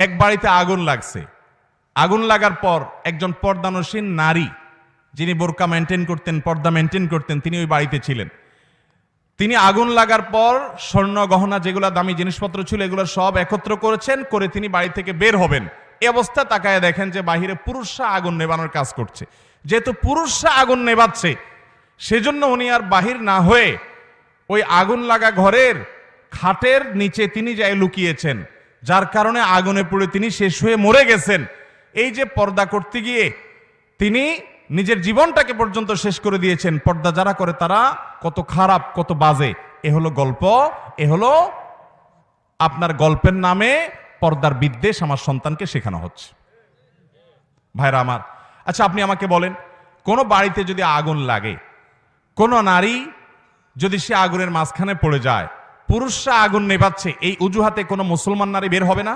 এক বাড়িতে আগুন লাগছে। আগুন লাগার পর একজন পর্দানসীন নারী, যিনি বোরকা মেনটেন করতেন, পর্দা মেনটেন করতেন, তিনি ওই বাড়িতে ছিলেন। তিনি আগুন লাগার পর স্বর্ণ গহনা যেগুলো দামি জিনিসপত্র ছিল এগুলো সব একত্র করেছেন, করে তিনি বাড়ি থেকে বের হবেন। এই অবস্থা তাকায় দেখেন যে বাহিরে পুরুষরা আগুন নেভানোর কাজ করছে। যেহেতু পুরুষরা আগুন নেভাচ্ছে, সেজন্য উনি আর বাহির না হয়ে ওই আগুন লাগা ঘরের খাটের নিচে তিনি যাই লুকিয়েছেন, যার কারণে আগুনে পুড়ে তিনি শেষ হয়ে মরে গেছেন। এই যে পর্দা করতে গিয়ে তিনি নিজের জীবনটাকে পর্যন্ত শেষ করে দিয়েছেন। পর্দা যারা করে তারা কত খারাপ, কত বাজে। এ হলো গল্প, এ হলো আপনার গল্পের নামে পর্দার বিদ্বেষ আমার সন্তানকে শেখানো হচ্ছে। ভাইরা আমার, আচ্ছা আপনি আমাকে বলেন, কোন বাড়িতে যদি আগুন লাগে, কোন নারী যদি সে আগুনের মাঝখানে পড়ে যায়, পুরুষরা আগুন নেভাচ্ছে, এই অজুহাতে কোনো মুসলমান নারী বের হবে না?